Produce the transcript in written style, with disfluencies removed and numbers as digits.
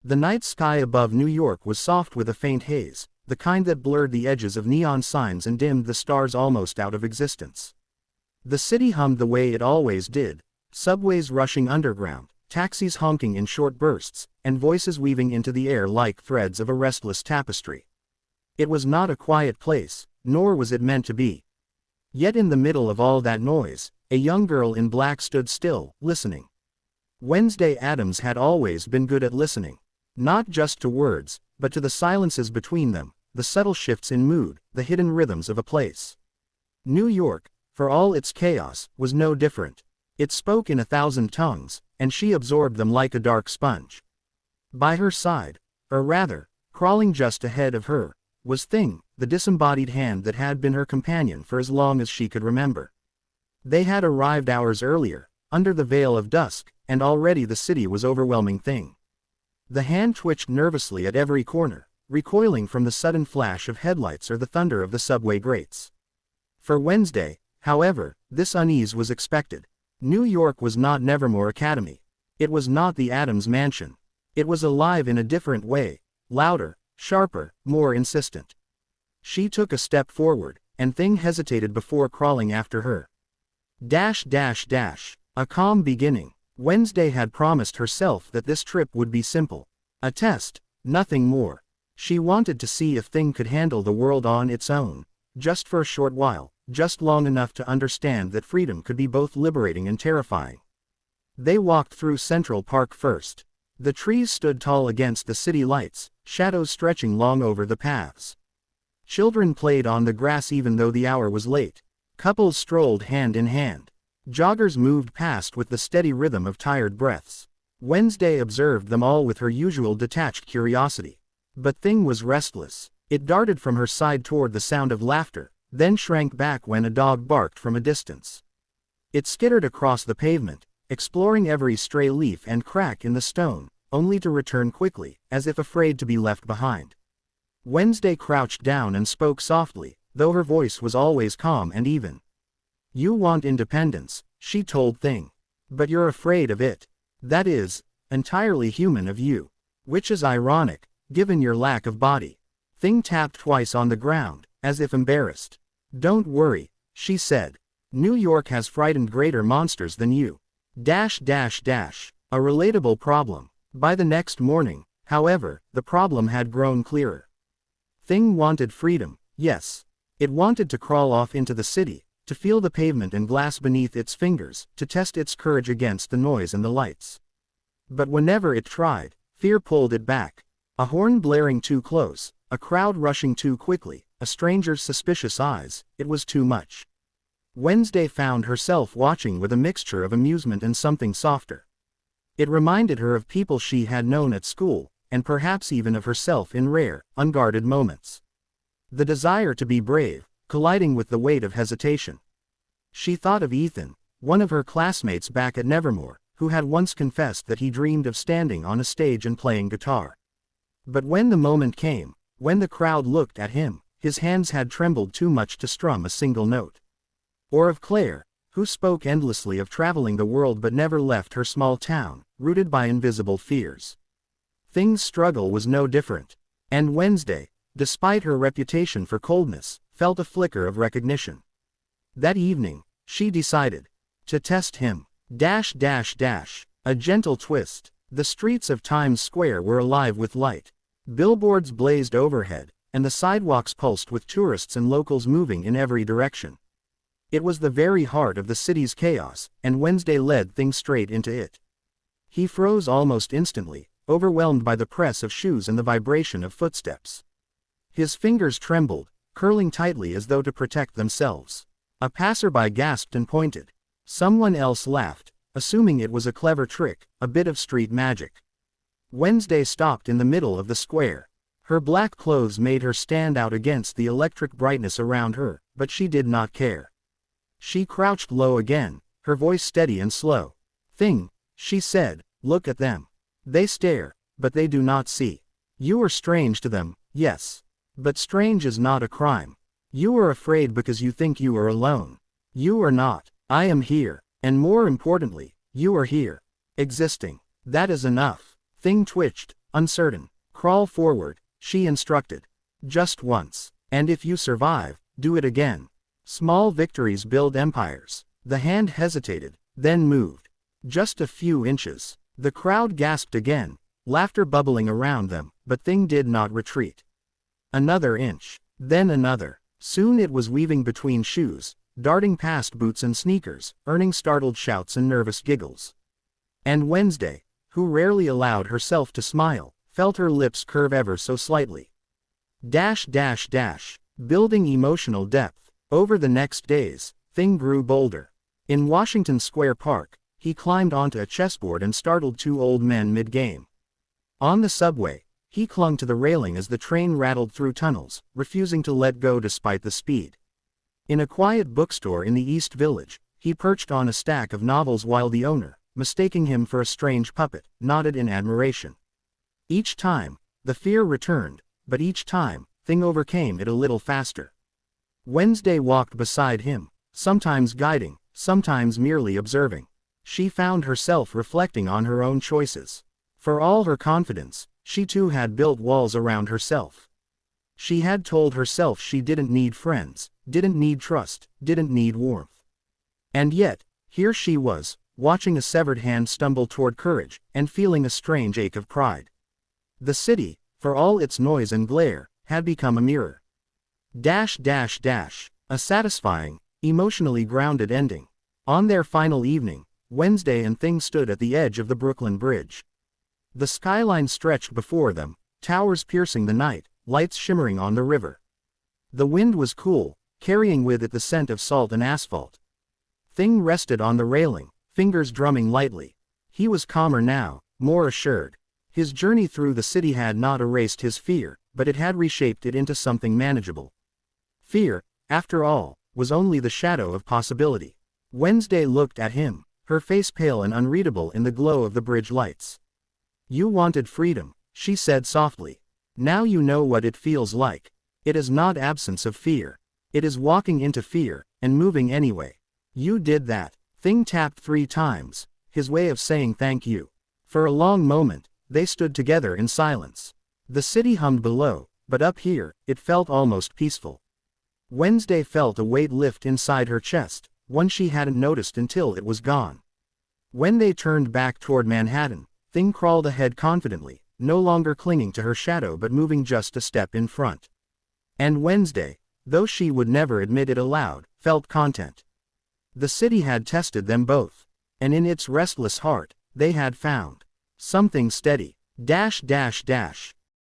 The night sky above New York was soft with a faint haze, the kind that blurred the edges of neon signs and dimmed the stars almost out of existence. The city hummed the way it always did, subways rushing underground, taxis honking in short bursts, and voices weaving into the air like threads of a restless tapestry. It was not a quiet place, nor was it meant to be. Yet in the middle of all that noise, a young girl in black stood still, listening. Wednesday Addams had always been good at listening. Not just to words, but to the silences between them, the subtle shifts in mood, the hidden rhythms of a place. New York, for all its chaos, was no different. It spoke in 1,000 tongues, and she absorbed them like a dark sponge. By her side, or rather, crawling just ahead of her, was Thing, the disembodied hand that had been her companion for as long as she could remember. They had arrived hours earlier, under the veil of dusk, and already the city was overwhelming Thing. The hand twitched nervously at every corner, recoiling from the sudden flash of headlights or the thunder of the subway grates. For Wednesday, however, this unease was expected. New York was not Nevermore Academy. It was not the Addams Mansion. It was alive in a different way, louder, sharper, more insistent. She took a step forward, and Thing hesitated before crawling after her. A calm beginning. Wednesday had promised herself that this trip would be simple. A test, nothing more. She wanted to see if Thing could handle the world on its own, just for a short while, just long enough to understand that freedom could be both liberating and terrifying. They walked through Central Park first. The trees stood tall against the city lights, shadows stretching long over the paths. Children played on the grass even though the hour was late. Couples strolled hand in hand. Joggers moved past with the steady rhythm of tired breaths. Wednesday observed them all with her usual detached curiosity. But Thing was restless. It darted from her side toward the sound of laughter, then shrank back when a dog barked from a distance. It skittered across the pavement, exploring every stray leaf and crack in the stone, only to return quickly, as if afraid to be left behind. Wednesday crouched down and spoke softly, though her voice was always calm and even. "You want independence," she told Thing. "But you're afraid of it. That is entirely human of you. Which is ironic, given your lack of body." Thing tapped twice on the ground, as if embarrassed. "Don't worry," she said. "New York has frightened greater monsters than you. A relatable problem. By the next morning, however, the problem had grown clearer. Thing wanted freedom, yes. It wanted to crawl off into the city, to feel the pavement and glass beneath its fingers, to test its courage against the noise and the lights. But whenever it tried, fear pulled it back. A horn blaring too close, a crowd rushing too quickly, a stranger's suspicious eyes, it was too much. Wednesday found herself watching with a mixture of amusement and something softer. It reminded her of people she had known at school, and perhaps even of herself in rare, unguarded moments. The desire to be brave, colliding with the weight of hesitation. She thought of Ethan, one of her classmates back at Nevermore, who had once confessed that he dreamed of standing on a stage and playing guitar. But when the moment came, when the crowd looked at him, his hands had trembled too much to strum a single note. Or of Claire, who spoke endlessly of traveling the world but never left her small town, rooted by invisible fears. Thing's struggle was no different. And Wednesday, despite her reputation for coldness, felt a flicker of recognition. That evening, she decided to test him. A gentle twist. The streets of Times Square were alive with light. Billboards blazed overhead, and the sidewalks pulsed with tourists and locals moving in every direction. It was the very heart of the city's chaos, and Wednesday led Thing straight into it. He froze almost instantly, overwhelmed by the press of shoes and the vibration of footsteps. His fingers trembled, curling tightly as though to protect themselves. A passerby gasped and pointed. Someone else laughed, assuming it was a clever trick, a bit of street magic. Wednesday stopped in the middle of the square. Her black clothes made her stand out against the electric brightness around her, but she did not care. She crouched low again, her voice steady and slow. "Thing," she said, "look at them. They stare, but they do not see. You are strange to them, yes. But strange is not a crime. You are afraid because you think you are alone. You are not. I am here, and more importantly, you are here. Existing. That is enough." Thing twitched, uncertain. Crawl forward, she instructed. Just once. And if you survive, do it again. Small victories build empires. The hand hesitated, then moved. Just a few inches. The crowd gasped again, laughter bubbling around them, but Thing did not retreat. Another inch. Then another. Soon it was weaving between shoes, darting past boots and sneakers, earning startled shouts and nervous giggles. And Wednesday, who rarely allowed herself to smile, felt her lips curve ever so slightly. Building emotional depth. Over the next days, Thing grew bolder. In Washington Square Park, he climbed onto a chessboard and startled two old men mid-game. On the subway, he clung to the railing as the train rattled through tunnels, refusing to let go despite the speed. In a quiet bookstore in the East Village, he perched on a stack of novels while the owner, mistaking him for a strange puppet, nodded in admiration. Each time, the fear returned, but each time, Thing overcame it a little faster. Wednesday walked beside him, sometimes guiding, sometimes merely observing. She found herself reflecting on her own choices. For all her confidence, she too had built walls around herself. She had told herself she didn't need friends, didn't need trust, didn't need warmth. And yet, here she was, watching a severed hand stumble toward courage, and feeling a strange ache of pride. The city, for all its noise and glare, had become a mirror. A satisfying, emotionally grounded ending. On their final evening, Wednesday and Thing stood at the edge of the Brooklyn Bridge. The skyline stretched before them, towers piercing the night, lights shimmering on the river. The wind was cool, carrying with it the scent of salt and asphalt. Thing rested on the railing, fingers drumming lightly. He was calmer now, more assured. His journey through the city had not erased his fear, but it had reshaped it into something manageable. Fear, after all, was only the shadow of possibility. Wednesday looked at him, her face pale and unreadable in the glow of the bridge lights. You wanted freedom, she said softly. Now you know what it feels like. It is not absence of fear. It is walking into fear, and moving anyway. You did that. Thing tapped 3 times, his way of saying thank you. For a long moment, they stood together in silence. The city hummed below, but up here, it felt almost peaceful. Wednesday felt a weight lift inside her chest, one she hadn't noticed until it was gone. When they turned back toward Manhattan, Thing crawled ahead confidently, no longer clinging to her shadow but moving just a step in front. And Wednesday, though she would never admit it aloud, felt content. The city had tested them both. And in its restless heart, they had found something steady.